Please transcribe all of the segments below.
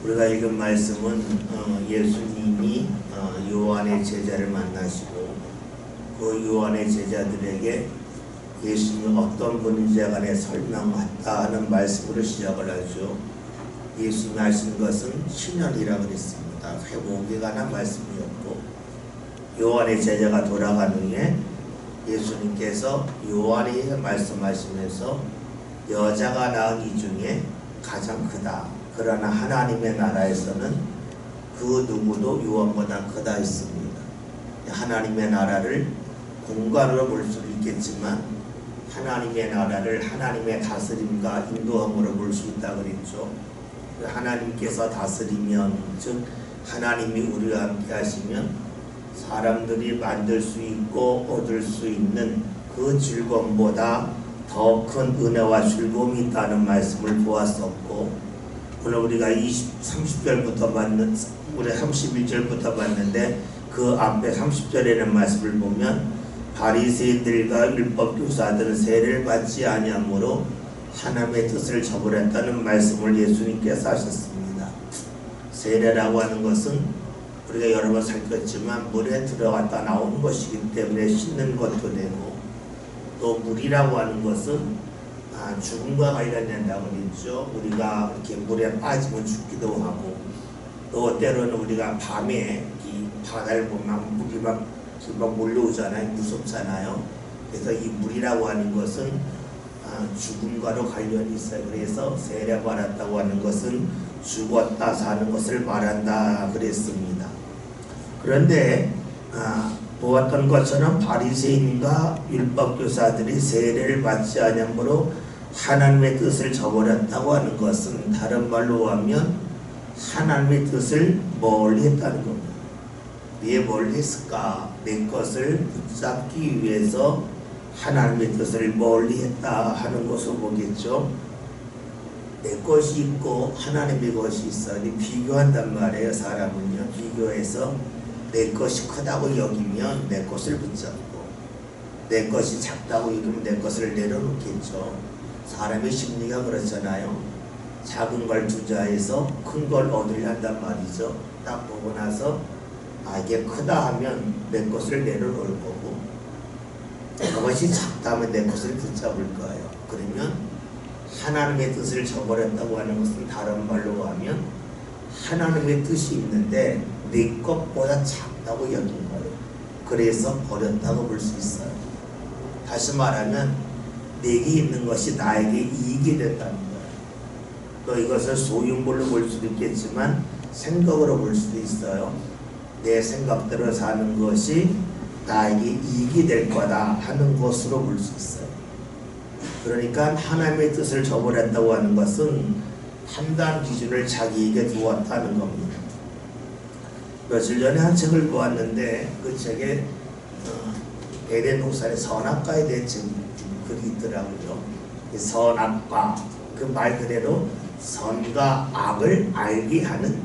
우리가 읽은 말씀은 예수님이 요한의 제자를 만나시고 그 요한의 제자들에게 예수님은 어떤 분인지 간에 설명했다 하는 말씀으로 시작을 하죠. 예수님이 하신 것은 신현이라고 그랬습니다. 회복에 관한 말씀이었고, 요한의 제자가 돌아간 후에 예수님께서 요한이 말씀하시면서 여자가 낳은 이 중에 가장 크다. 그러나 하나님의 나라에서는 그 누구도 요한보다 크다 했습니다. 하나님의 나라를 공간으로 볼 수도 있겠지만 하나님의 나라를 하나님의 다스림과 인도함으로 볼 수 있다 그랬죠. 하나님께서 다스리면, 즉 하나님이 우리와 함께 하시면 사람들이 만들 수 있고 얻을 수 있는 그 즐거움보다 더 큰 은혜와 즐거움이 있다는 말씀을 보았었고, 오늘 우리가 30절부터 봤는, 우리 31절부터 봤는데 그 앞에 30절에는 말씀을 보면 바리새인들과 율법교사들은 세례를 받지 아니하므로 하나님의 뜻을 저버렸다는 말씀을 예수님께서 하셨습니다. 세례라고 하는 것은 우리가 여러 번 살폈지만 물에 들어갔다 나오는 것이기 때문에 씻는 것도 되고, 또 물이라고 하는 것은 죽음과 관련된다고 그랬죠. 우리가 이렇게 물에 빠지면 죽기도 하고, 또 때로는 우리가 밤에 이 바다를 보면 물이 막 몰려오잖아요. 무섭잖아요. 그래서 이 물이라고 하는 것은 죽음과도 관련이 있어요. 그래서 세례 받았다고 하는 것은 죽었다 사는 것을 말한다 그랬습니다. 그런데 보았던 것처럼 바리새인과 율법교사들이 세례를 받지 않으므로 하나님의 뜻을 저버렸다고 하는 것은 다른 말로 하면 하나님의 뜻을 멀리 했다는 겁니다. 왜 멀리 했을까? 내 것을 붙잡기 위해서 하나님의 뜻을 멀리 했다 하는 것을 보겠죠. 내 것이 있고 하나님의 것이 있어. 비교한단 말이에요. 사람은요. 비교해서 내 것이 크다고 여기면 내 것을 붙잡고, 내 것이 작다고 여기면 내 것을 내려놓겠죠. 사람의 심리가 그렇잖아요. 작은 걸 투자해서 큰 걸 얻으려 한단 말이죠. 딱 보고 나서 이게 크다 하면 내 것을 내려놓을 거고, 그것이 작다 하면 내 것을 붙잡을 거예요. 그러면 하나님의 뜻을 저버렸다고 하는 것은 다른 말로 하면 하나님의 뜻이 있는데 내 것보다 작다고 여긴 거예요. 그래서 버렸다고 볼 수 있어요. 다시 말하면 내게 있는 것이 나에게 이익이 됐다는 거예요. 또 이것을 소유물로 볼 수도 있겠지만 생각으로 볼 수도 있어요. 내 생각대로 사는 것이 나에게 이익이 될 거다 하는 것으로 볼 수 있어요. 그러니까 하나님의 뜻을 저버렸다고 하는 것은 판단 기준을 자기에게 두었다는 겁니다. 며칠 전에 한 책을 보았는데 그 책에 에덴 동산의 선악과에 대한 글이 있더라고요. 선악과, 그 말 그대로 선과 악을 알게 하는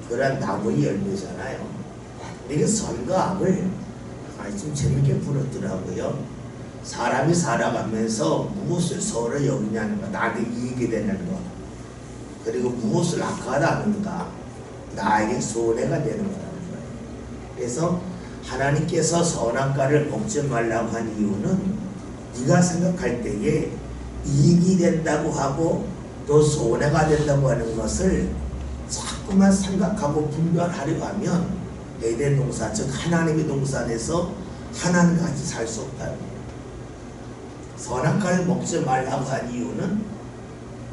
그런 나무의 열매잖아요. 이게 선과 악을 좀 재밌게 풀었더라고요. 사람이 살아가면서 무엇을 서로 여기냐는 거, 나한테 이익이 되는 거, 그리고 무엇을 악하다는가, 나에게 손해가 되는 거라는 거예요. 그래서 하나님께서 선악과를 먹지 말라고 한 이유는 네가 생각할 때에 이익이 된다고 하고 또 손해가 된다고 하는 것을 자꾸만 생각하고 분별하려고 하면 에덴 동산, 즉 하나님의 동산에서 하나님과 같이 살 수 없다는 거예요. 선악과를 먹지 말라고 한 이유는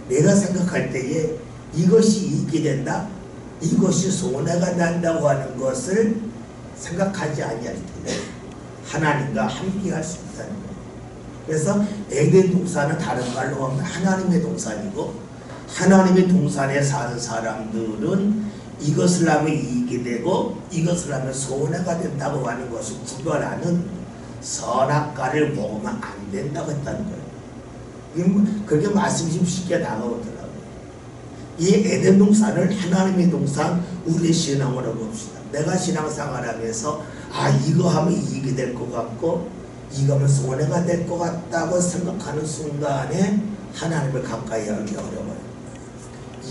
내가 생각할 때에 이것이 이익이 된다, 이것이 손해가 난다고 하는 것을 생각하지 아니할 때 하나님과 함께 할 수 있다는 거예요. 그래서 에덴 동산은 다른 말로 하면 하나님의 동산이고, 하나님의 동산에 사는 사람들은 이것을 하면 이익이 되고 이것을 하면 손해가 된다고 하는 것을 구별하는 선악과를 먹으면 안 된다고 했다는 거예요. 그렇게 말씀이 좀 쉽게 다가오더라고요. 이 에덴 동산을 하나님의 동산, 우리의 신앙으로 봅시다. 내가 신앙생활 하면서 이거 하면 이익이 될 것 같고 이거 하면 손해가 될 것 같다고 생각하는 순간에 하나님을 가까이 하기 어려워요.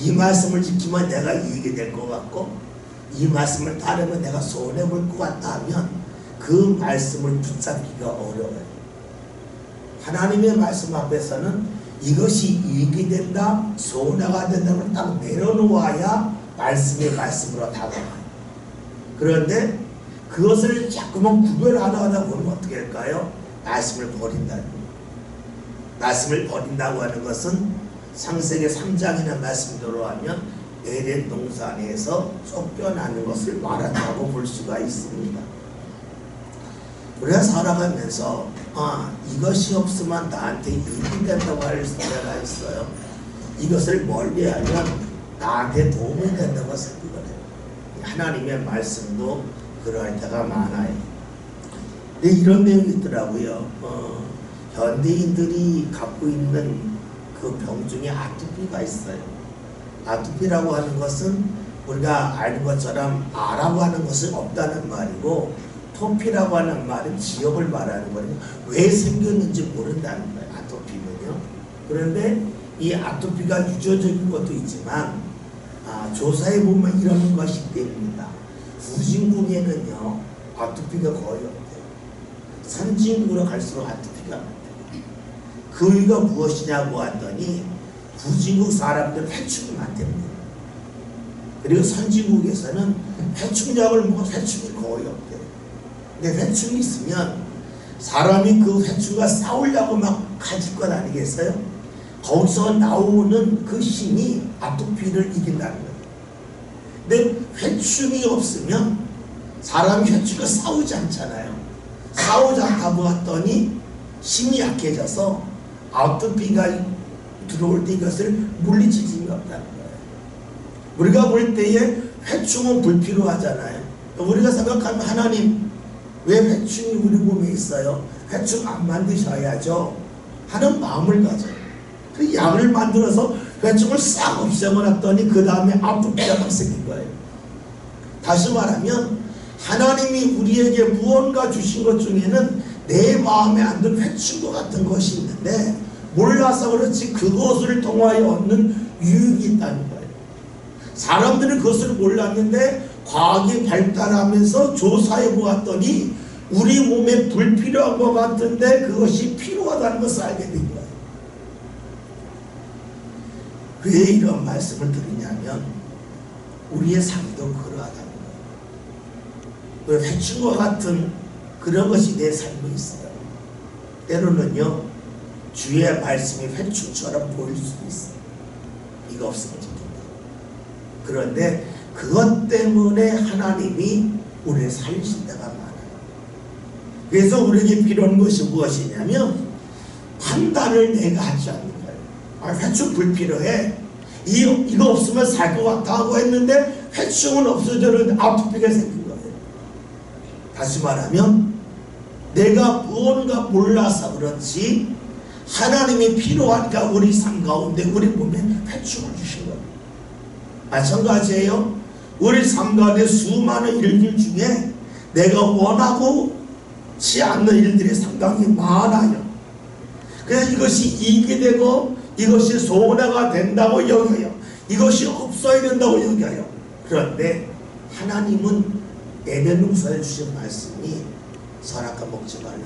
이 말씀을 지키면 내가 이익이 될 것 같고 이 말씀을 따르면 내가 손해볼 것 같다 하면 그 말씀을 붙잡기가 어려워요. 하나님의 말씀 앞에서는 이것이 이익이 된다, 손해가 된다고 딱 내려놓아야 말씀의 말씀으로 다가가요. 그런데 그것을 자꾸만 구별하다 보면 어떻게 할까요? 말씀을 버린다는 거예요. 말씀을 버린다고 하는 것은 창세기 3장이나 말씀대로 하면 에덴 동산에서 쫓겨나는 것을 말한다고 볼 수가 있습니다. 우리가 살아가면서 이것이 없으면 나한테 이익이 된다고 할 때가 있어요. 이것을 멀리하면 나한테 도움이 된다고 생각을 해요. 하나님의 말씀도 그럴 때가 많아요. 근데 이런 내용이 있더라고요. 현대인들이 갖고 있는 그 병 중에 아토피가 있어요. 아토피라고 하는 것은 우리가 아는 것처럼 아라고 하는 것은 없다는 말이고 토피라고 하는 말은 지역을 말하는 거예요. 왜 생겼는지 모른다는 거예요. 아토피는요. 그런데 이 아토피가 유전적인 것도 있지만 조사해 보면 이런 것이 됩니다. 후진국에는요 아토피가 거의 없대요. 선진국으로 갈수록 아토피가 많대요. 그 이유가 무엇이냐고 했더니 후진국 사람들 회충이 많답니다. 그리고 선진국에서는 회충약을 먹어도 회충이 거의 없대요. 근데 회충이 있으면 사람이 그 회충과 싸우려고 막 가질 것 아니겠어요? 거기서 나오는 그 힘이 아토피를 이긴다는 거예요. 근데 회충이 없으면 사람이 회충과 싸우지 않잖아요. 싸우지 않다고 했더니 힘이 약해져서 아토피가 들어올 때 이것을 물리칠 힘이 없다는 거예요. 우리가 볼 때에 회충은 불필요하잖아요. 우리가 생각하면 하나님 왜 회충이 우리 몸에 있어요? 회충 안 만드셔야죠 하는 마음을 가져요. 그 약을 만들어서 회충을 싹 없애버렸더니 그 다음에 아토피가 막 생긴 거예요. 다시 말하면 하나님이 우리에게 무언가 주신 것 중에는 내 마음에 안 든 회충과 같은 것이 있는데 몰라서 그렇지 그것을 통하여 얻는 유익이 있다는 거예요. 사람들은 그것을 몰랐는데 과학이 발달하면서 조사해 보았더니 우리 몸에 불필요한 것 같은데 그것이 필요하다는 것을 알게 된 거예요. 왜 이런 말씀을 드리냐면 우리의 삶도 그러하다는 거예요. 회충과 같은 그런 것이 내 삶에 있어요. 때로는요 주의 말씀이 회충처럼 보일 수도 있어요. 이거 없으면 좋겠다. 그런데 그것 때문에 하나님이 우리를 살리신 때가 많아요. 그래서 우리에게 필요한 것이 무엇이냐면 판단을 내가 하지 않는 거예요. 회충 불필요해. 이거 없으면 살 것 같아 하고 했는데 회충은 없어져는 아토피가 생긴 거예요. 다시 말하면 내가 무언가 몰라서 그렇지 하나님이 필요하니까 우리 삶 가운데 우리 몸에 회충을 주신 거예요. 마찬가지예요. 우리 삶 가운데 수많은 일들 중에 내가 원하지 않는 일들이 상당히 많아요. 그래서 이것이 이익이 되고 이것이 손해가 된다고 여겨요. 이것이 없어야 된다고 여겨요. 그런데 하나님은 에덴 동산에 주신 말씀이 선악과 먹지 말라는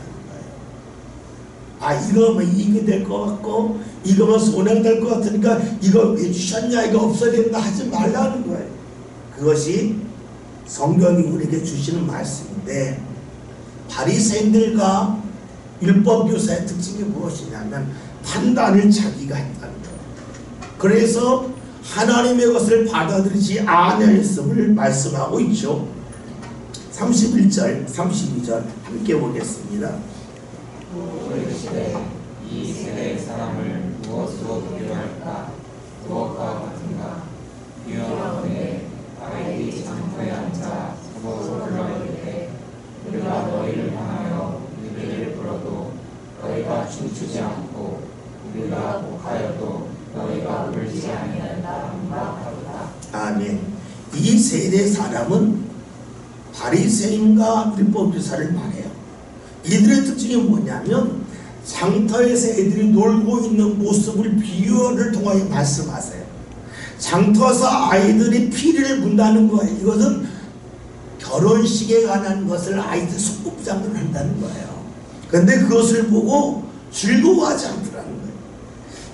거예요. 이거면 이익이 될 것 같고 이거면 손해가 될 것 같으니까 이거 왜 주셨냐 이거 없어야 된다 하지 말라는 거예요. 그것이 성경이 우리에게 주시는 말씀인데 바리새인들과 율법교사의 특징이 무엇이냐면 판단을 자기가 했다는 거예요. 그래서 하나님의 것을 받아들이지 않았음을 말씀하고 있죠. 31절 32절 함께 보겠습니다. 이 세대의 사람을 무엇으로 비교할까? 무엇과 같은가? 유언하되 아이들이 장터에 앉아 서로 불러이르되 우리가 너희를 향하여 유리를 불어도 너희가 춤추지 않고 우리가 곡하여도 너희가 울지 아니한다 하도다. 아멘. 이 세대 사람은 바리새인과 율법교사를 말해요. 이들의 특징이 뭐냐면 장터에서 애들이 놀고 있는 모습을 비유를 통하여 말씀하세요. 장터에서 아이들이 피리를 분다는 거예요. 이것은 결혼식에 관한 것을 아이들 소꿉장을 한다는 거예요. 그런데 그것을 보고 즐거워하지 않더라는 거예요.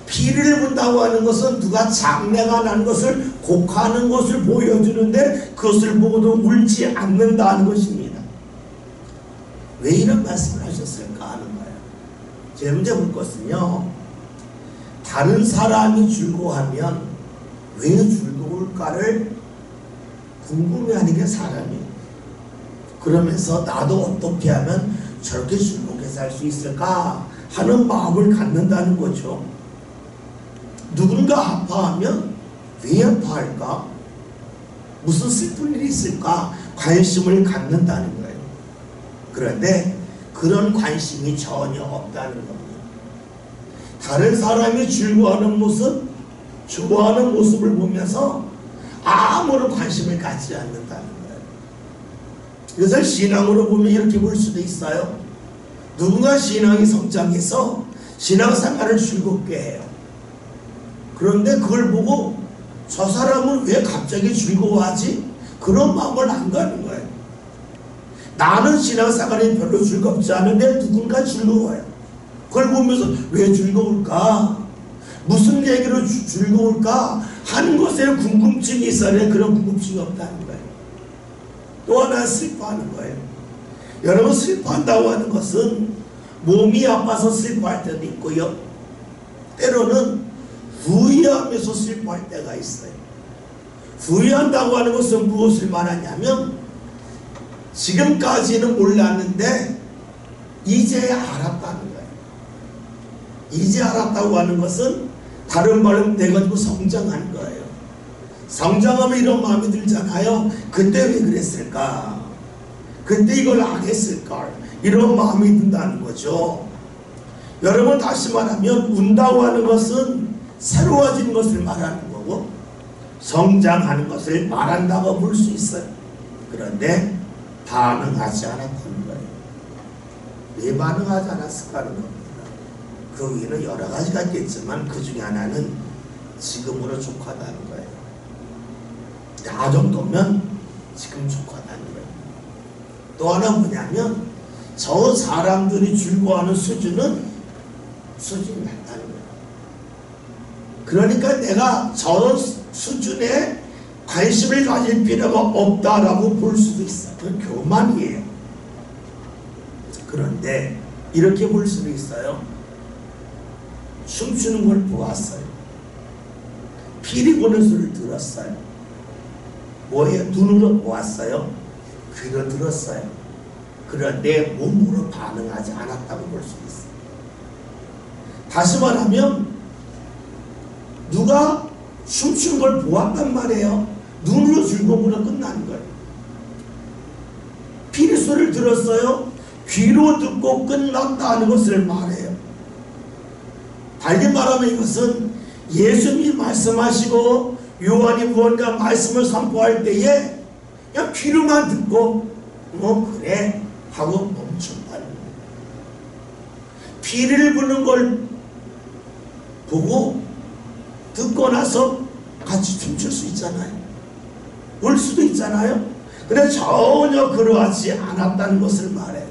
피리를 분다고 하는 것은 누가 장래가 난 것을 곡하는 것을 보여주는데 그것을 보고도 울지 않는다는 것입니다. 왜 이런 말씀을 하셨을까 하는 거예요. 제 문제 볼 것은요, 다른 사람이 즐거워하면 왜 즐거울까를 궁금해하는 게 사람이에요. 그러면서 나도 어떻게 하면 저렇게 즐겁게 살 수 있을까 하는 마음을 갖는다는 거죠. 누군가 아파하면 왜 아파할까? 무슨 슬픈 일이 있을까? 관심을 갖는다는 거예요. 그런데 그런 관심이 전혀 없다는 겁니다. 다른 사람이 즐거워하는 모습, 좋아하는 모습을 보면서 아무런 관심을 갖지 않는다는 거예요. 그래서 신앙으로 보면 이렇게 볼 수도 있어요. 누군가 신앙이 성장해서 신앙생활을 즐겁게 해요. 그런데 그걸 보고 저 사람은 왜 갑자기 즐거워하지? 그런 마음을 안 가는 거예요. 나는 신앙생활이 별로 즐겁지 않은데 누군가 즐거워요. 그걸 보면서 왜 즐거울까? 무슨 얘기로 즐거울까? 하는 것에 궁금증이 있어야 그런 궁금증이 없다는 거예요. 또 하나 슬퍼하는 거예요. 여러분, 슬퍼한다고 하는 것은 몸이 아파서 슬퍼할 때도 있고요. 때로는 후회하면서 슬퍼할 때가 있어요. 후회한다고 하는 것은 무엇을 말하냐면 지금까지는 몰랐는데 이제 알았다는 거예요. 이제 알았다고 하는 것은 다른 말은 돼가지고 성장하는 거예요. 성장하면 이런 마음이 들잖아요. 그때 왜 그랬을까? 그때 이걸 안 했을까? 이런 마음이 든다는 거죠. 여러분, 다시 말하면 운다고 하는 것은 새로워진 것을 말하는 거고 성장하는 것을 말한다고 볼 수 있어요. 그런데 반응하지 않았다는 거예요. 왜 반응하지 않았을까 하는 겁니다. 그 위에는 여러 가지가 있겠지만 그 중에 하나는 지금으로 족하다는 거예요. 나 정도면 지금 족하다는 거예요. 또 하나 뭐냐면 저 사람들이 즐거워하는 수준이 낮다는 거예요. 그러니까 내가 저런 수준에 관심을 가질 필요가 없다라고 볼 수도 있어요. 그건 교만이에요. 그런데 이렇게 볼 수도 있어요. 춤추는 걸 보았어요. 피리 부는 소리를 들었어요. 뭐예요? 눈으로 보았어요. 귀로 들었어요. 그런데 몸으로 반응하지 않았다고 볼 수 있어요. 다시 말하면 누가 춤추는 걸 보았단 말이에요. 눈으로 즐거움으로 끝나는 거예요. 피리 소리를 들었어요. 귀로 듣고 끝났다는 것을 말해요. 달리 말하면 이것은 예수님이 말씀하시고 요한이 무언가 말씀을 선포할 때에 그냥 귀로만 듣고 뭐 그래 하고 멈춘다는 거예요. 피리를 부는 걸 보고 듣고 나서 같이 춤출 수 있잖아요. 울 수도 있잖아요. 근데 전혀 그러하지 않았다는 것을 말해요.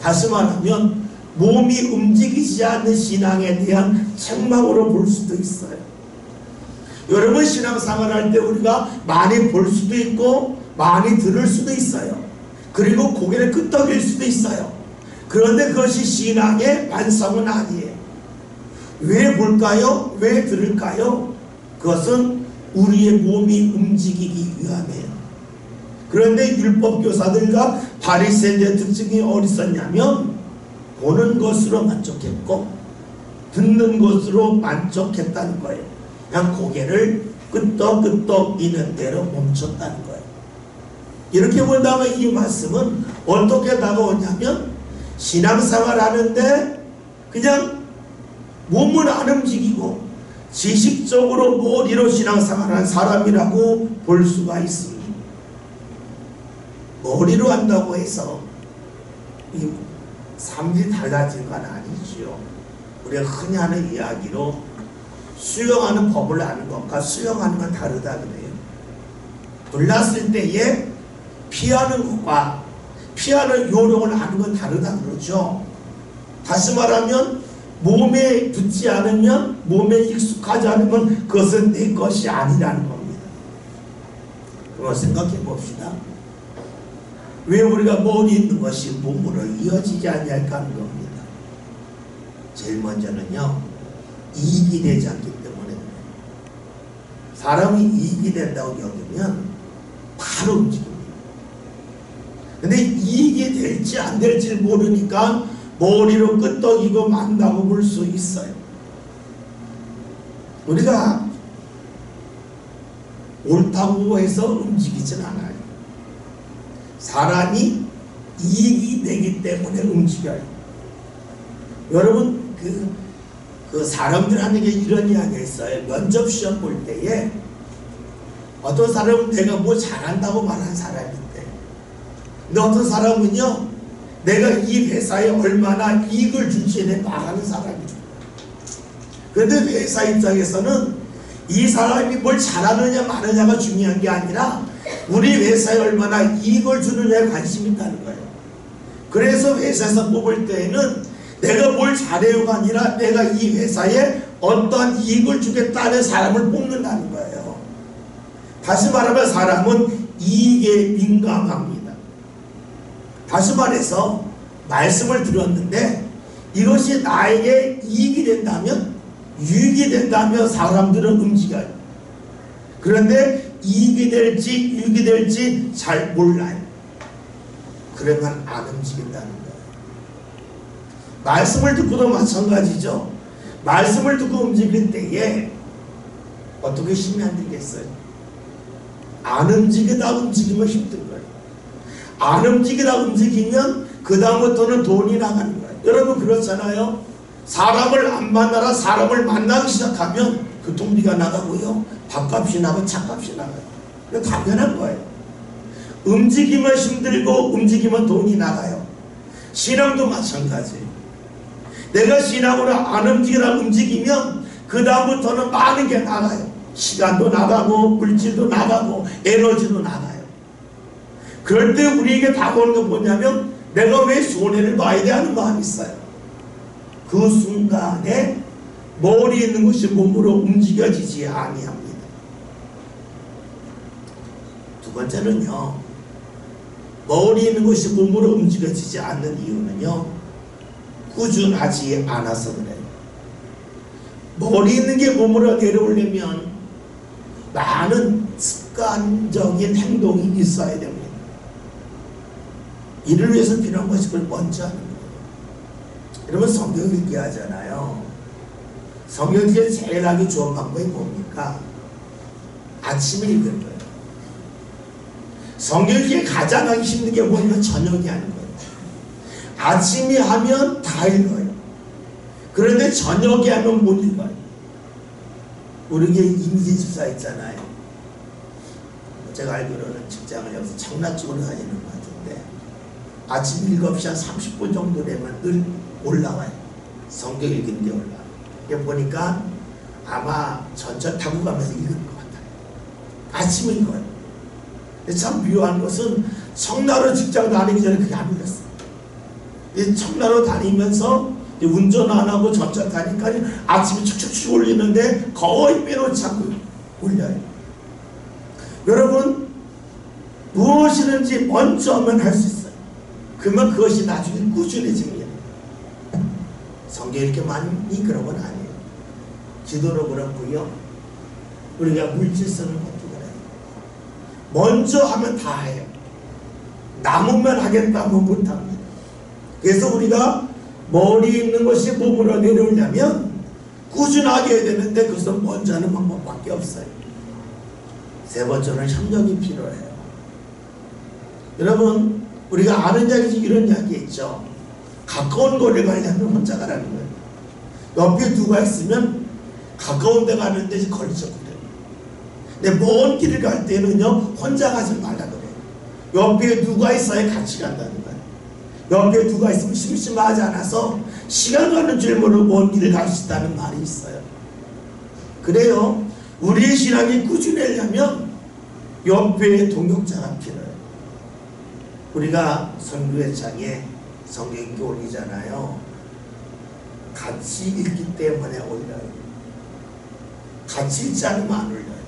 다시 말하면 몸이 움직이지 않는 신앙에 대한 책망으로 볼 수도 있어요. 여러분, 신앙생활 할 때 우리가 많이 볼 수도 있고 많이 들을 수도 있어요. 그리고 고개를 끄덕일 수도 있어요. 그런데 그것이 신앙의 완성은 아니에요. 왜 볼까요? 왜 들을까요? 그것은 우리의 몸이 움직이기 위함이에요. 그런데 율법교사들과 바리새인의 특징이 어디 있었냐면 보는 것으로 만족했고 듣는 것으로 만족했다는 거예요. 그냥 고개를 끄덕끄덕 이는 대로 멈췄다는 거예요. 이렇게 본다면 이 말씀은 어떻게 다가오냐면 신앙생활 하는데 그냥 몸은 안 움직이고 지식적으로 머리로 신앙생활하는 사람이라고 볼 수가 있습니다. 머리로 한다고 해서 이 삶이 달라진 건 아니지요. 우리가 흔히 하는 이야기로 수용하는 법을 아는 것과 수용하는 건 다르다 그래요. 놀랐을 때에 피하는 것과 피하는 요령을 아는 건 다르다 그러죠. 다시 말하면 몸에 붙지 않으면, 몸에 익숙하지 않으면 그것은 내 것이 아니라는 겁니다. 그럼 생각해 봅시다. 왜 우리가 머리 있는 것이 몸으로 이어지지 아니할까 하는 겁니다. 제일 먼저는요, 이익이 되지 않기 때문에. 사람이 이익이 된다고 여기면 바로 움직입니다. 근데 이익이 될지 안 될지 모르니까 머리로 끄떡이고 만다고 볼 수 있어요. 우리가 옳다고 해서 움직이진 않아요. 사람이 이익이 되기 때문에 움직여요. 여러분 그 사람들 하는 게 이런 이야기가 있어요. 면접 시험 볼 때에 어떤 사람은 내가 뭐 잘한다고 말하는 사람이 있대. 근데 어떤 사람은요, 내가 이 회사에 얼마나 이익을 줄지에 대해 말하는 사람이죠. 그런데 회사 입장에서는 이 사람이 뭘 잘하느냐 마느냐가 중요한 게 아니라 우리 회사에 얼마나 이익을 주느냐에 관심이 있다는 거예요. 그래서 회사에서 뽑을 때에는 내가 뭘 잘해요가 아니라 내가 이 회사에 어떠한 이익을 주겠다는 사람을 뽑는다는 거예요. 다시 말하면 사람은 이익에 민감합니다. 다시 말해서 말씀을 들었는데 이것이 나에게 이익이 된다면, 유익이 된다면 사람들은 움직여요. 그런데 이익이 될지 유익이 될지 잘 몰라요. 그러면 안 움직인다는 거예요. 말씀을 듣고도 마찬가지죠. 말씀을 듣고 움직일 때에 어떻게 힘이 안 들겠어요? 안 움직이다 움직이면 힘든 거예요. 안 움직이다 움직이면 그 다음부터는 돈이 나가는 거예요. 여러분 그렇잖아요. 사람을 안 만나라 사람을 만나기 시작하면 교통비가 나가고요, 밥값이 나고 차값이 나가요. 이거 당연한 거예요. 움직이면 힘들고 움직이면 돈이 나가요. 신앙도 마찬가지예요. 내가 신앙으로 안 움직이다 움직이면 그 다음부터는 많은 게 나가요. 시간도 나가고 물질도 나가고 에너지도 나가요. 그럴 때 우리에게 다가오는 건 뭐냐면 내가 왜 손해를 봐야 돼 하는 마음이 있어요. 그 순간에 머리에 있는 것이 몸으로 움직여지지 아니합니다. 두 번째는요, 머리에 있는 것이 몸으로 움직여지지 않는 이유는요, 꾸준하지 않아서 그래요. 머리에 있는 게 몸으로 내려오려면 많은 습관적인 행동이 있어야 됩니다. 이를 위해서 필요한 것이 그걸 먼저 하는 거예요. 여러분 성경 읽기 하잖아요. 성경 읽기 제일 하기 좋은 방법이 뭡니까? 아침에 읽는 거예요. 성경 읽기 가장 하기 힘든 게 뭐냐면 저녁에 하는 거예요. 아침에 하면 다 읽어요. 그런데 저녁에 하면 못 읽어요. 우리에게 이미지 주사 있잖아요. 제가 알기로는 직장을 여기서 청라 쪽으로 다니는 것 같은데 아침 7시 한 30분 정도 되면 늘 올라와요. 성경 읽는 게 올라와요. 이게 보니까 아마 전철 타고 가면서 읽은 것 같아요. 아침에 읽어요. 참 묘한 것은 청라로 직장 다니기 전에 그게 안 읽었어요. 청라로 다니면서 운전 안 하고 전철 타니까 아침에 축축축 올리는데 거의 빼놓지 않고 올려요. 여러분 무엇이든지 먼저 하면 할 수 있어요. 그러면 그것이 나중에 꾸준해집니다. 성경 이렇게 많이 그런 건 아니에요. 기도도 그렇고요, 우리가 물질 쓰는 것도 그래요. 먼저 하면 다 해요. 남으면 하겠다 하면 못합니다. 그래서 우리가 머리에 있는 것이 몸으로 내려오려면 꾸준하게 해야 되는데 그것은 먼저 하는 방법밖에 없어요. 세 번째는 협력이 필요해요. 여러분 우리가 아는 이야기 중에 이런 이야기 있죠. 가까운 거리를 가려면 혼자 가라는 거예요. 옆에 누가 있으면 가까운 데 가는데 걸리셨거든요. 근데 먼 길을 갈 때는요 혼자 가지 말라 그래요. 옆에 누가 있어야 같이 간다는 거예요. 옆에 누가 있으면 심심하지 않아서 시간 가는 줄 모르고 먼 길을 갈 수 있다는 말이 있어요. 그래요. 우리의 신앙이 꾸준하려면 옆에 동역자가 필요해요. 우리가 선교회창에 성경이 올리잖아요. 같이 읽기 때문에 올려요. 같이 읽지 않으면 안 올려요.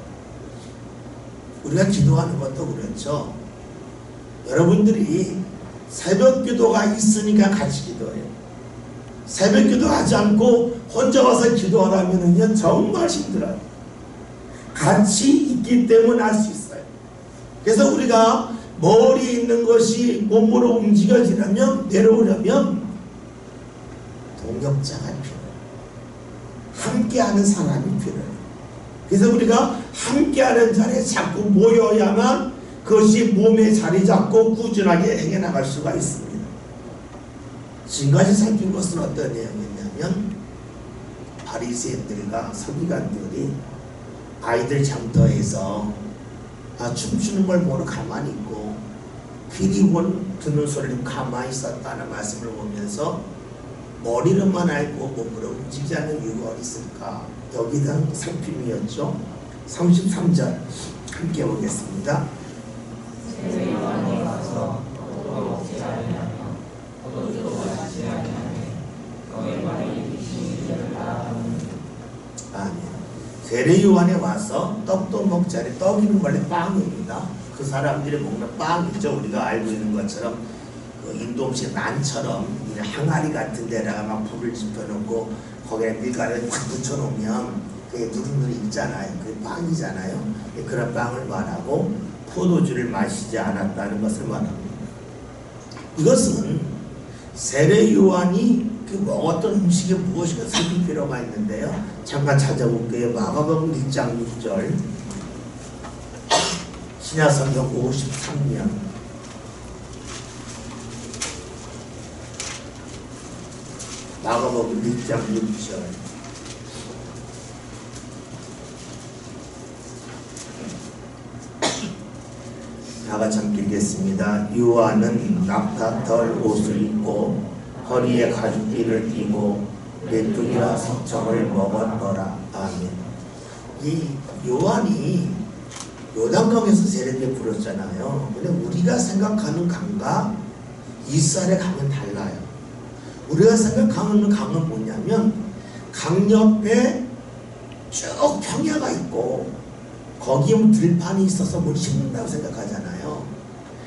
우리가 기도하는 것도 그렇죠. 여러분들이 새벽 기도가 있으니까 같이 기도해요. 새벽 기도하지 않고 혼자 와서 기도하라면은 정말 힘들어요. 같이 있기 때문에 할 수 있어요. 그래서 우리가 머리에 있는 것이 몸으로 움직여지려면, 내려오려면 동역자가 필요해요. 함께하는 사람이 필요해요. 그래서 우리가 함께하는 자리에 자꾸 모여야만 그것이 몸에 자리 잡고 꾸준하게 행해나갈 수가 있습니다. 지금까지 살핀 것은 어떤 내용이냐면, 바리새인들과 서기관들이 아이들 장터에서 춤추는 걸 보고 가만히 있고 귀리 듣는 소리를 가만히 있었다는 말씀을 보면서 머리로만 알고 몸으로 움직이지 않는 이유가 어디 있을까? 여기에 대한 살핌이었죠. 33절 함께 보겠습니다. 아멘. 세례 요한에 와서 떡도 먹지 않으니, 떡이는 원래 빵입니다. 그 사람들이 먹는 빵이죠. 우리가 알고 있는 것처럼 그 인도 음식 난처럼 항아리 같은 데다가 막 불을 지펴놓고 거기에 밀가루를 확 붙여놓으면 그게 누른누리 있잖아요. 그게 빵이잖아요. 그런 빵을 말하고 포도주를 마시지 않았다는 것을 말합니다. 이것은 세례 요한이 그 먹었던 음식이 무엇인가 살필 필요가 있는데요. 잠깐 찾아볼게요. 마가복음 1장 6절, 신약성경 53년, 마가복음 1장 6절. 다같이 함께 읽겠습니다. 요한은 낙타털 옷을 입고 허리에 가죽띠를 띠고 메뚜기와 석청을 먹었더라. 아멘. 이 요한이 요단강에서 세례 베풀었잖아요. 근데 우리가 생각하는 강과 이스라엘의 강은 달라요. 우리가 생각하는 강은 뭐냐면, 강 옆에 쭉 평야가 있고 거기에 들판이 있어서 뭘 심는다고 생각하잖아요.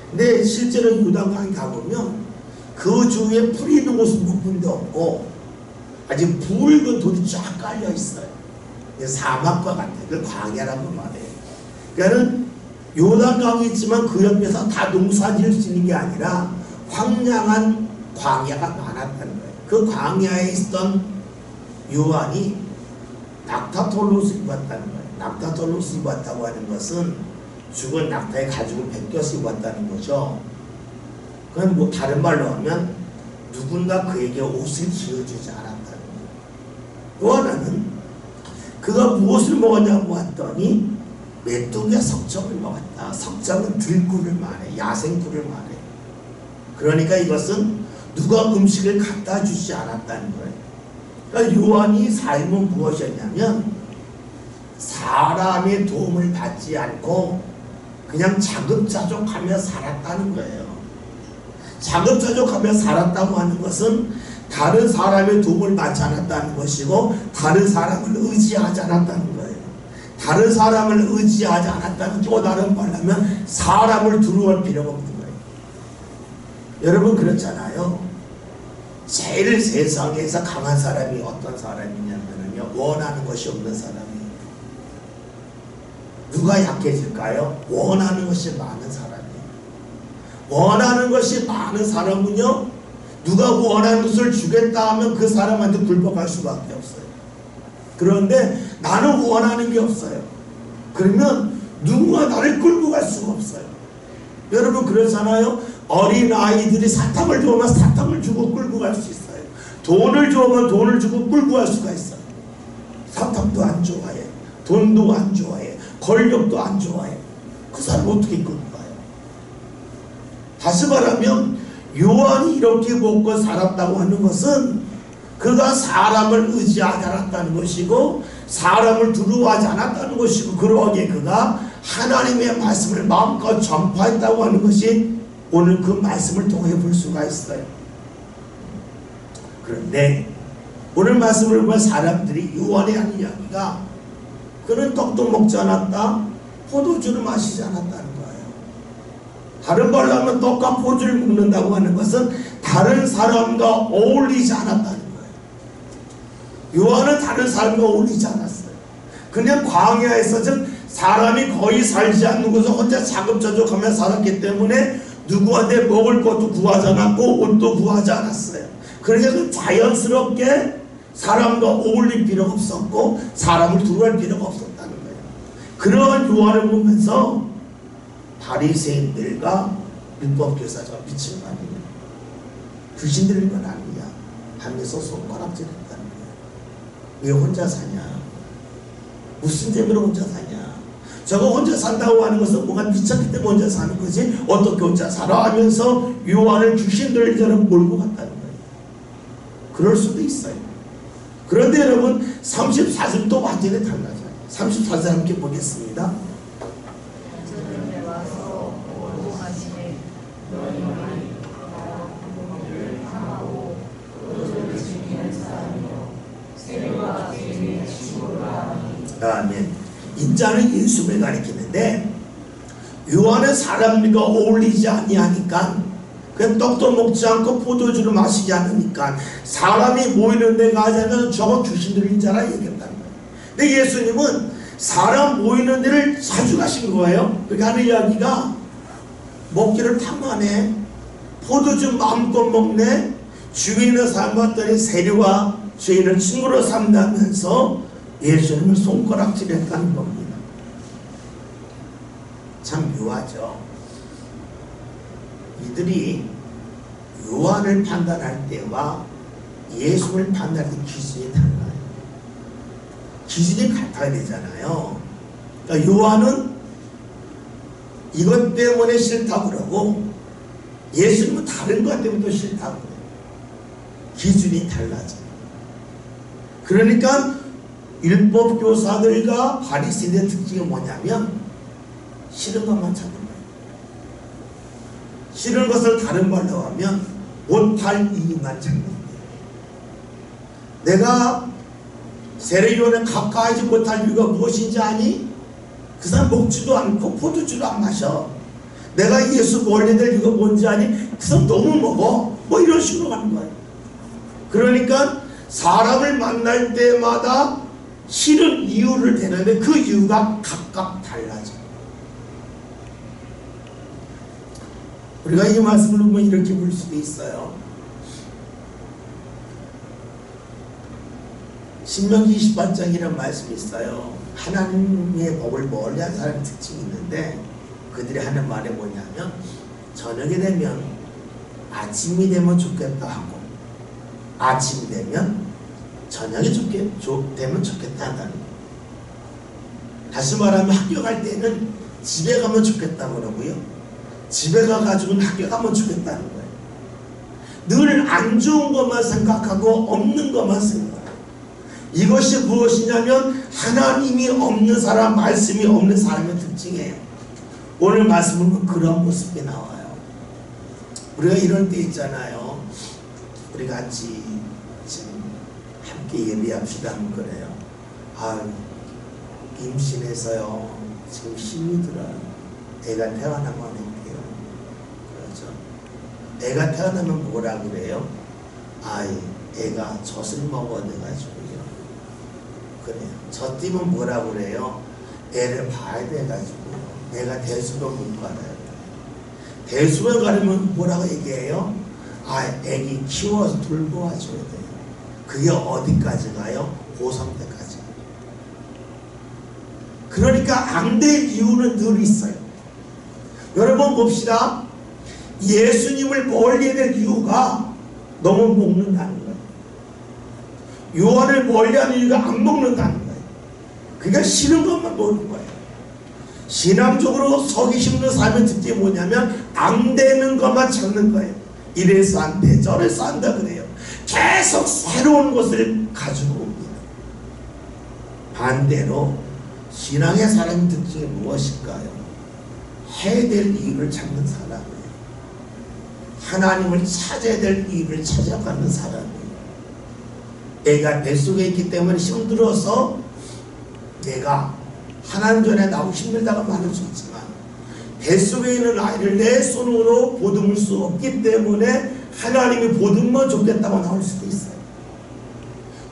근데 실제로 요단강에 가보면 그 주위에 풀이 있는 곳은 몇 군데 없고 아주 붉은 돌이 쫙 깔려 있어요. 사막과 같아요. 그걸 광야라고 말해요. 그러니까 요단강이 있지만 그 옆에서 다 농사 지을 수 있는 게 아니라 황량한 광야가 많았다는 거예요. 그 광야에 있던 요한이 낙타털 옷을 입었다는 거예요. 낙타털 옷을 입었다고 하는 것은 죽은 낙타의 가죽을 벗겨서 입었다는 거죠. 그건 뭐 다른 말로 하면 누군가 그에게 옷을 지어주지 않았다는 거예요. 또 하나는 그가 무엇을 먹었냐고 봤더니 메뚜기와 석청을 먹었다. 석청은 들꿀을 말해, 야생꿀을 말해. 그러니까 이것은 누가 음식을 갖다 주지 않았다는 거예요. 그러니까 요한이 삶은 무엇이었냐면, 사람의 도움을 받지 않고 그냥 자급자족하며 살았다는 거예요. 자급자족하며 살았다고 하는 것은 다른 사람의 도움을 받지 않았다는 것이고, 다른 사람을 의지하지 않았다는 거예요. 다른 사람을 의지하지 않았다는, 또 다른 말로 하면 사람을 두려워할 필요가 없는 거예요. 여러분 그렇잖아요. 제일 세상에서 강한 사람이 어떤 사람이냐면요, 원하는 것이 없는 사람이에요. 누가 약해질까요? 원하는 것이 많은 사람이에요. 원하는 것이 많은 사람은요, 누가 원하는 것을 주겠다 하면 그 사람한테 굴복할 수밖에 없어요. 그런데 나는 원하는 게 없어요. 그러면 누군가 나를 끌고 갈 수가 없어요. 여러분 그렇잖아요. 어린 아이들이 사탕을 주면 사탕을 주고 끌고 갈 수 있어요. 돈을 주면 돈을 주고 끌고 갈 수가 있어요. 사탕도 안 좋아해, 돈도 안 좋아해, 권력도 안 좋아해. 그 사람 어떻게 끌고 가요? 다시 말하면 요한이 이렇게 먹고 살았다고 하는 것은 그가 사람을 의지하지 않았다는 것이고, 사람을 두려워하지 않았다는 것이고, 그러기에 그가 하나님의 말씀을 마음껏 전파했다고 하는 것이 오늘 그 말씀을 통해 볼 수가 있어요. 그런데 오늘 말씀을 보면 사람들이 요한의 하는 이야기가 그는 떡도 먹지 않았다, 포도주를 마시지 않았다는 거예요. 다른 말로 하면 떡과 포도주를 먹는다고 하는 것은 다른 사람과 어울리지 않았다는 거예요. 요한은 다른 사람과 어울리지 않았어요. 그냥 광야에서 사람이 거의 살지 않는 곳에 혼자 자급자족하며 살았기 때문에 누구한테 먹을 것도 구하지 않았고 옷도 구하지 않았어요. 그래서 자연스럽게 사람과 어울릴 필요가 없었고 사람을 두려워할 필요가 없었다는 거예요. 그러한 요한을 보면서 바리새인들과 율법교사가 미친 거 아니냐, 귀신 들린 건 아니냐 하면서 손가락질했다는 거예요. 왜 혼자 사냐, 무슨 재미로 혼자 사냐, 저거 혼자 산다고 하는 것은 뭔가 미쳤기 때문에 혼자 사는 거지 어떻게 혼자 살아 하면서 요한을 귀신들처럼 몰고 갔다는 거예요. 그럴 수도 있어요. 그런데 여러분 34절 또 완전히 달라져요. 34절 함께 보겠습니다. 아멘. 인자는 예수를 가리키는데 요한은 사람과 어울리지 아니하니까, 그냥 떡도 먹지 않고 포도주를 마시지 않으니까 사람이 모이는 데 가자면 저거 귀신 들린 자라 얘기한다는 거예요. 근데 예수님은 사람 모이는 데를 자주 가신 거예요. 그렇게 하는 이야기가 먹기를 탐하네, 포도주 마음껏 먹네, 주인의 삶 봤더니 세리와 죄인을 친구로 삼다면서 예수님을 손가락질했다는 겁니다. 참 묘하죠. 이들이 요한을 판단할 때와 예수를 판단할 때 기준이 달라요. 기준이 같아야 되잖아요. 그러니까 요한은 이것 때문에 싫다고 그러고 예수님은 다른 것 때문에 또 싫다고 그래요. 기준이 달라져요. 그러니까 율법교사들과 바리새인의 특징이 뭐냐면 싫은 것만 찾는 거예요. 싫은 것을 다른 말로 하면 못할 이유만 찾는 거예요. 내가 세례요한에 가까이지 못할 이유가 무엇인지 아니? 그 사람 먹지도 않고 포도주도 안 마셔. 내가 예수 멀리 될 이유가 뭔지 아니? 그 사람 너무 먹어. 뭐 이런 식으로 가는 거예요. 그러니까 사람을 만날 때마다 싫은 이유를 대는데 그 이유가 각각 달라져요. 우리가 이 말씀을 보면 이렇게 볼 수도 있어요. 신명기 28장이라는 말씀이 있어요. 하나님의 법을 멀리한 사람의 특징이 있는데 그들이 하는 말이 뭐냐면 저녁이 되면 아침이 되면 좋겠다 하고 아침이 되면 저녁이 되면 좋겠다 한다는 거예요. 다시 말하면 학교 갈 때는 집에 가면 좋겠다고 그러고요. 집에 가가지고는 학교 가면 좋겠다는 거예요. 늘 안 좋은 것만 생각하고 없는 것만 생각해요. 이것이 무엇이냐면 하나님이 없는 사람, 말씀이 없는 사람의 특징이에요. 오늘 말씀은 보면 그런 모습이 나와요. 우리가 이럴 때 있잖아요. 우리 같이 지금 함께 예배합시다 하면 그래요. 임신해서요 지금 힘이 들어요. 애가 태어나면 할게요. 그렇죠. 애가 태어나면 뭐라 그래요? 애가 젖을 먹어내가지고요. 그래요. 젖 뛰면 뭐라 그래요? 애를 봐야 돼가지고요. 애가 대수로 못 가요. 대수로 가려면 뭐라고 얘기해요? 애기 키워서 돌보 와줘야 돼요. 그게 어디까지 가요? 고3 때까지. 그러니까 안 될 이유는 늘 있어요. 여러분 봅시다. 예수님을 멀리해야 될 이유가 너무 먹는다는 거예요. 요한을 멀리하는 이유가 안 먹는다는 거예요. 그러니까 싫은 것만 먹는 거예요. 신앙적으로 서기 심는 삶의 특징이 뭐냐면 안 되는 것만 찾는 거예요. 이래서 안 돼, 저래서 안다 그래요. 계속 새로운 것을 가지고 옵니다. 반대로 신앙의 사람의 특징이 무엇일까요? 해야 될 이유를 찾는 사람이에요. 하나님을 찾아야 될 이유를 찾아가는 사람이에요. 애가 뱃속에 있기 때문에 힘들어서 내가 하나님 전에 나오기 힘들다가 말할 수 있지만, 뱃속에 있는 아이를 내 손으로 보듬을 수 없기 때문에 하나님이 보듬어 줬겠다고 나올 수도 있어요.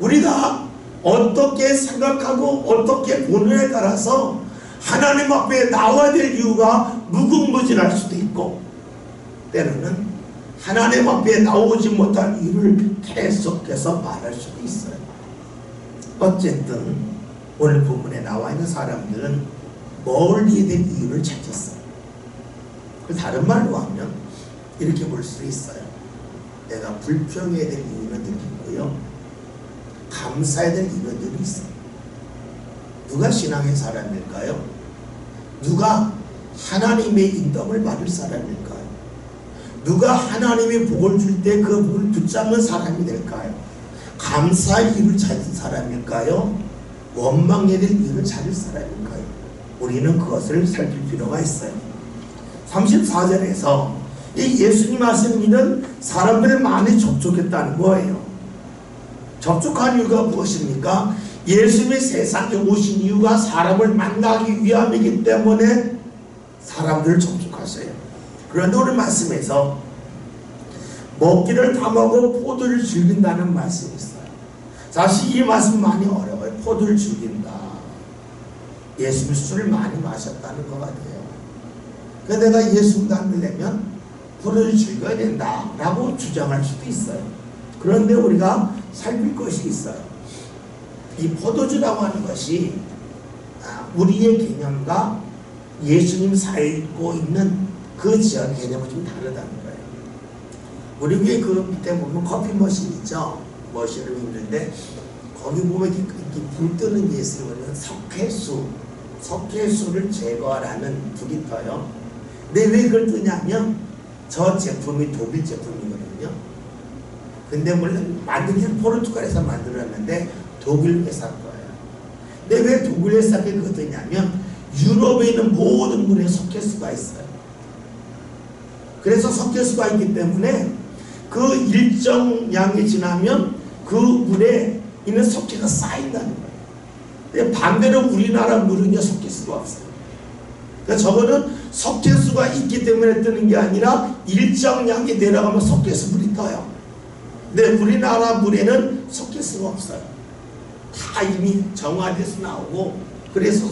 우리가 어떻게 생각하고 어떻게 보느냐에 따라서 하나님 앞에 나와야 될 이유가 무궁무진할 수도 있고, 때로는 하나님 앞에 나오지 못할 이유를 계속해서 말할 수도 있어요. 어쨌든 오늘 본문에 나와 있는 사람들은 뭘 해야 될 이유를 찾았어요. 다른 말로 하면 이렇게 볼 수 있어요. 내가 불평해야 될 이유는 있고요, 감사해야 될 이유는 있어요. 누가 신앙의 사람일까요? 누가 하나님의 인덕을 받을 사람일까요? 누가 하나님의 복을 줄 때 그 복을 붙잡는 사람이 될까요? 감사할 이유를 찾은 사람일까요? 원망해야 될 이유를 찾을 사람일까요? 우리는 그것을 살필 필요가 있어요. 34절에서 이 예수님 말씀 믿는 사람들을 많이 접촉했다는 거예요. 접촉한 이유가 무엇입니까? 예수님이 세상에 오신 이유가 사람을 만나기 위함이기 때문에 사람들을 접촉하셔요. 그런데 오늘 말씀에서 먹기를 탐하고 포도를 즐긴다는 말씀이 있어요. 사실 이 말씀 많이 어려워요. 포도를 즐긴다. 예수님이 술을 많이 마셨다는 것 같아요. 그래서 내가 예수 닮으려면 포도를 즐겨야 된다 라고 주장할 수도 있어요. 그런데 우리가 살필 것이 있어요. 이 포도주라고 하는 것이 우리의 개념과 예수님 살고 있는 그 지역 개념은 좀 다르다는 거예요. 우리 위에 그 밑에 보면 커피 머신 있죠? 머신을 있는데 거기 보면 이렇게 불 뜨는 게 있어요. 석회수를 제거하라는 불이 떠요. 근데 왜 그걸 뜨냐면 저 제품이 독일 제품이거든요. 근데 물론 만들기는 포르투갈에서 만들었는데 독일 회사 거예요. 근데 왜 독일 회사에 그거 뜨냐면 유럽에 있는 모든 물에 석회수가 있어요. 그래서 석회수가 있기 때문에 그 일정 양이 지나면 그 물에 있는 석회가 쌓인다는 거예요. 근데 반대로 우리나라 물은요 석회수가 없어요. 그러니까 저거는 석회수가 있기 때문에 뜨는 게 아니라 일정 양이 내려가면 석회수 물이 떠요. 근데 우리나라 물에는 석회수가 없어요. 다 이미 정화돼서 나오고, 그래서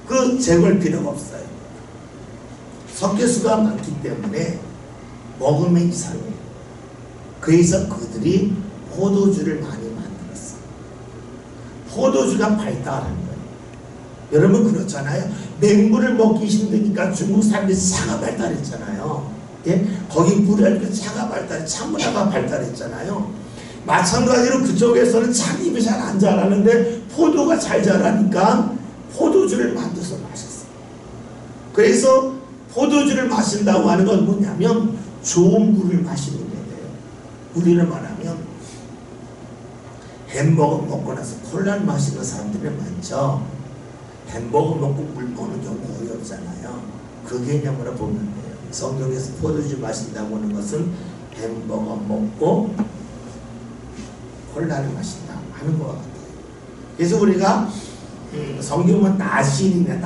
그 제거할 필요가 없어요. 석회수가 많기 때문에 먹으면 이상해요. 그래서 그들이 포도주를 많이 만들었어요. 포도주가 발달한 거예요. 여러분 그렇잖아요. 맹물을 먹기 힘드니까 중국 사람들이 차가 발달했잖아요. 예? 거기 물에 차가 차문화가 발달했잖아요. 마찬가지로 그쪽에서는 찻잎이 잘 안 자라는데 포도가 잘 자라니까 포도주를 만들어서 마셨어요. 그래서 포도주를 마신다고 하는 건 뭐냐면 좋은 물을 마시는 게 돼요. 우리는 말하면 햄버거 먹고 나서 콜라를 마시는 사람들이 많죠. 햄버거 먹고 물 먹는 경우 거의 없잖아요. 그 개념으로 보면 돼요. 성경에서 포도주 마신다고 하는 것은 햄버거 먹고 콜라를 마신다 하는 것 같아요. 그래서 우리가 성경은 나실이네.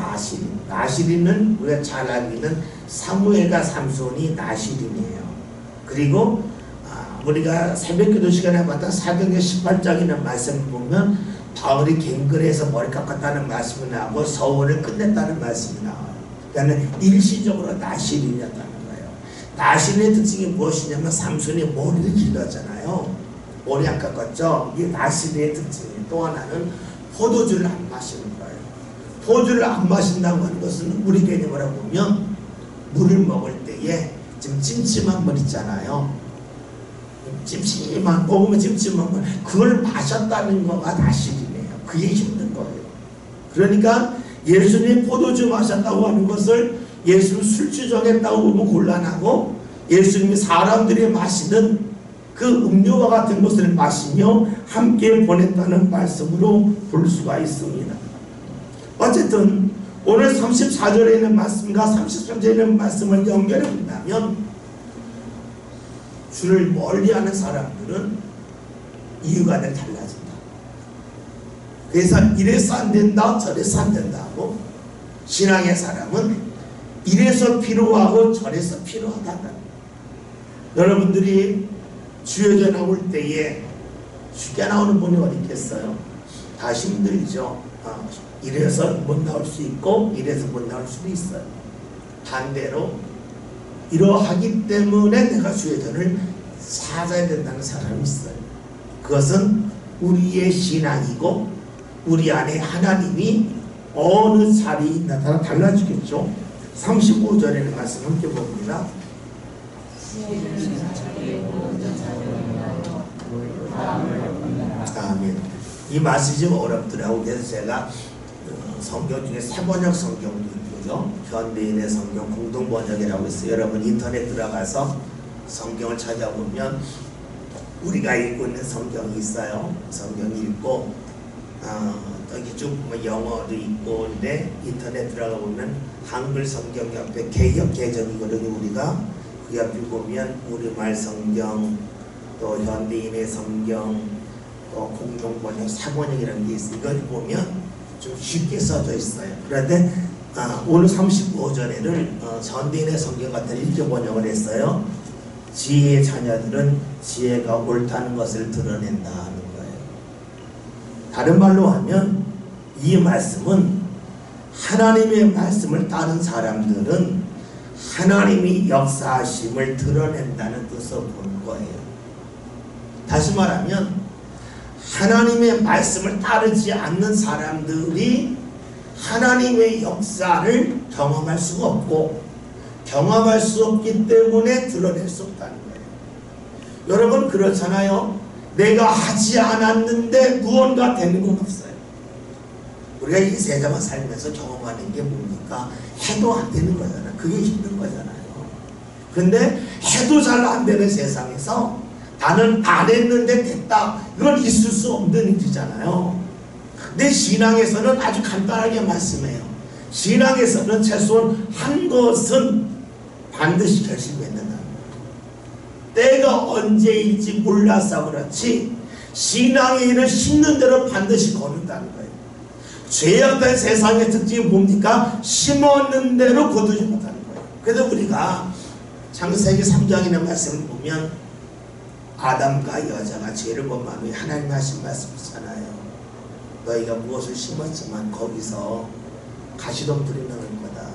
나실이는 우리가 잘 알고 있는 사무엘과 삼손이 나실인이에요. 그리고 우리가 새벽기도 시간에 봤던 사도행전 18장이라는 말씀을 보면 바울이 갱글에서 머리 깎았다는 말씀이 나오고 서원을 끝냈다는 말씀이 나와요. 그러니까 일시적으로 나실인이었다는 거예요. 나실의 특징이 무엇이냐면 삼손이 머리를 길렀잖아요. 머리 안 깎았죠? 이게 나실의 특징이에요. 또 하나는 포도주를 안 마시는 거예요. 포도주를 안 마신다고 하는 것은 우리 개념으로 보면 물을 먹을 때에 지금 찜찜한 물 있잖아요. 먹으면 찜찜한 물, 그걸 마셨다는 거가 나실이네요. 그게 힘든 거예요. 그러니까 예수님 포도주 마셨다고 하는 것을 예수님 술주 정했다고 보면 곤란하고, 예수님이 사람들이 마시는 그 음료와 같은 것을 마시며 함께 보냈다는 말씀으로 볼 수가 있습니다. 어쨌든 오늘 34절에 있는 말씀과 33절에 있는 말씀을 연결해 본다면 주를 멀리하는 사람들은 이유가 달라진다. 그래서 이래서 안 된다 저래서 안 된다 하고, 신앙의 사람은 이래서 필요하고 저래서 필요하다. 여러분들이 주여져 나올 때에 쉽게 나오는 분이 어디 있겠어요? 다 힘들죠. 이래서 못 나올 수 있고 이래서 못 나올 수도 있어요. 반대로 이러하기 때문에 내가 주여전을 찾아야 된다는 사람이 있어요. 그것은 우리의 신앙이고 우리 안에 하나님이 어느 자리에 나타나 달라지겠죠. 35절에는 말씀 함께 봅니다. 아멘. 이 말씀이 좀 어렵더라고. 그래서 제가 성경 중에 세번역 성경도 있고요, 현대인의 성경 공동번역이라고 있어요. 여러분 인터넷 들어가서 성경을 찾아보면 우리가 읽고 있는 성경이 있어요. 성경 읽고 여기 쭉 영어도 있고, 근데 인터넷 들어가 보면 한글 성경 옆에 개역 개정이거든요. 우리가 그 옆에 보면 우리말 성경, 또 현대인의 성경, 또 공동번역, 사번역이라는 게 있어요. 이걸 보면 좀 쉽게 써져 있어요. 그런데 오늘 35절에는 현대인의 성경 같은 일개 번역을 했어요. 지혜의 자녀들은 지혜가 옳다는 것을 드러낸다 하는 거예요. 다른 말로 하면 이 말씀은 하나님의 말씀을 따른 사람들은 하나님이 역사하심을 드러낸다는 뜻으로 보는 거예요. 다시 말하면 하나님의 말씀을 따르지 않는 사람들이 하나님의 역사를 경험할 수가 없고, 경험할 수 없기 때문에 드러낼 수 없다는 거예요. 여러분 그렇잖아요. 내가 하지 않았는데 무언가 되는 건 없어요. 우리가 이 세상을 살면서 경험하는 게 뭡니까? 해도 안 되는 거잖아요. 그게 힘든 거잖아요. 근데 해도 잘 안 되는 세상에서 나는 안 했는데 됐다, 이건 있을 수 없는 일이잖아요. 내 신앙에서는 아주 간단하게 말씀해요. 신앙에서는 최소한 한 것은 반드시 결심했는다. 때가 언제일지 몰라서 그렇지 신앙의 일을 심는 대로 반드시 거둔다는 거예요. 죄악된 세상의 특징이 뭡니까? 심었는 대로 거두지 못하는 거예요. 그래서 우리가 창세기 3장이라는 말씀을 보면 아담과 여자가 죄를 범한 후에 하나님 하신 말씀이잖아요. 너희가 무엇을 심었지만 거기서 가시덤불이 나올 거다,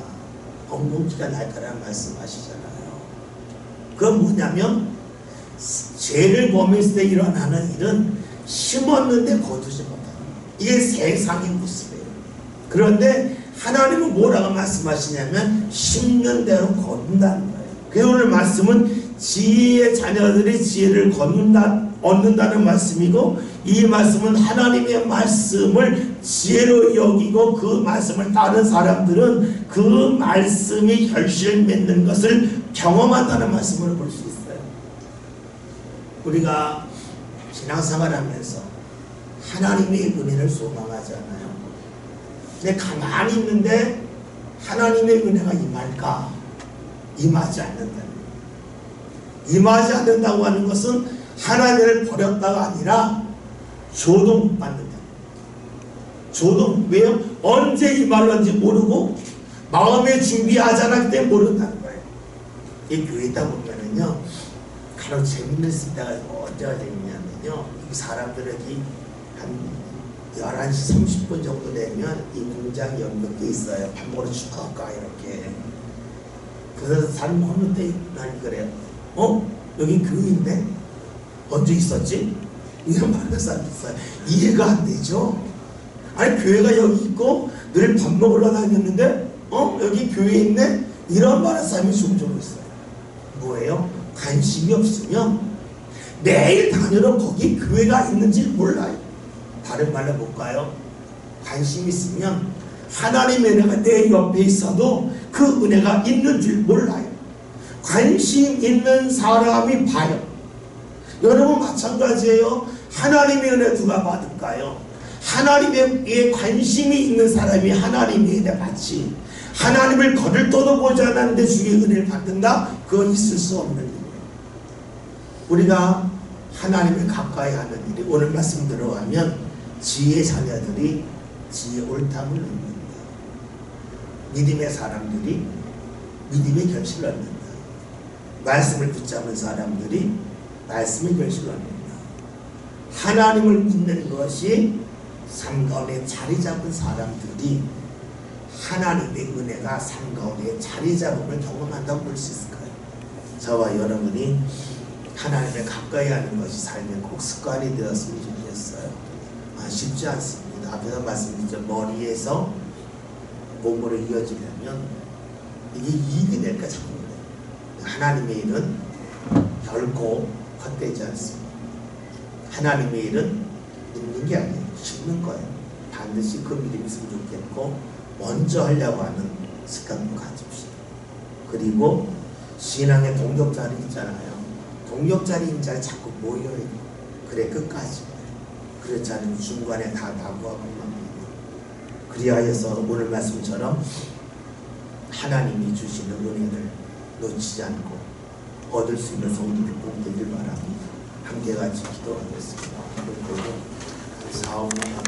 엉겅퀴가 날 거라는 말씀하시잖아요. 그건 뭐냐면 죄를 범했을 때 일어나는 일은 심었는데 거두지 못하는 거예요. 이게 세상의 모습이에요. 그런데 하나님은 뭐라고 말씀하시냐면 심는 대로 거둔다는 거예요. 그래서 오늘 말씀은 지혜의 자녀들이 지혜를 얻는다는 말씀이고, 이 말씀은 하나님의 말씀을 지혜로 여기고 그 말씀을 따른 사람들은 그 말씀이 결실을 맺는 것을 경험한다는 말씀을 볼 수 있어요. 우리가 신앙생활하면서 하나님의 은혜를 소망하잖아요. 근데 가만히 있는데 하나님의 은혜가 임할까? 임하지 않는다. 임하지 않는다고 하는 것은 하나님을 버렸다가 아니라 조동 못 받는다. 조동, 왜요? 언제 임할런지 모르고 마음의 준비하지 않았기 때문에 모른다는 거예요. 이 교회 있다 보면은요, 가장 재밌는 때가 언제가 재밌냐면요, 이 사람들이 한 11시 30분 정도 되면 이 공장이 연몇 개 있어요. 밥 먹으러 쭉 갈까 이렇게. 그래서 사람 어느 때 난 그래요. 여기 교회인데 언제 있었지? 이런 말하는 사람이 있어요. 이해가 안 되죠? 아니 교회가 여기 있고 늘 밥 먹으러 다녔는데 여기 교회 있네? 이런 말하는 사람이 종종 있어요. 뭐예요? 관심이 없으면 매일 다니러 거기 교회가 있는지 몰라요. 다른 말로 볼까요? 관심 있으면 하나님의 은혜가 내 옆에 있어도 그 은혜가 있는 줄 몰라요. 관심 있는 사람이 봐요. 여러분 마찬가지예요. 하나님의 은혜 누가 받을까요? 하나님에 관심이 있는 사람이 하나님에 대해 받지, 하나님을 거들떠도 보지 않았는데 주의 은혜를 받는다? 그건 있을 수 없는 일이에요. 우리가 하나님을 가까이 하는 일이, 오늘 말씀 들어가면 지혜 자녀들이 지혜 옳담을 얻는다. 믿음의 사람들이 믿음의 결실을 얻는다. 말씀을 붙잡은 사람들이 말씀의 결실을 얻는다. 하나님을 믿는 것이 삶 가운데 자리 잡은 사람들이 하나님의 은혜가 삶 가운데 자리 잡음을 경험한다고 볼 수 있을까요? 저와 여러분이 하나님을 가까이 하는 것이 삶의 꼭 습관이 되었으면 좋겠어요. 쉽지 않습니다. 앞에서 말씀드렸죠. 머리에서 몸으로 이어지려면 이게 이익이 될까 자꾸 그래요. 하나님의 일은 결코 헛되지 않습니다. 하나님의 일은 있는 게 아니에요. 쉽는 거예요. 반드시 그 믿음이 있으면 좋겠고 먼저 하려고 하는 습관도 가집시다. 그리고 신앙의 동력자리 있잖아요. 동력자리인 자리 자꾸 모여야 돼요. 그래 끝까지. 그렇지 않으면 중간에 다 낙오하고 맙니다. 그리하여서 오늘 말씀처럼 하나님이 주시는 은혜를 놓치지 않고 얻을 수 있는 성도들 꼭 되길 바랍니다. 함께 같이 기도하겠습니다. 그리고 4, 5년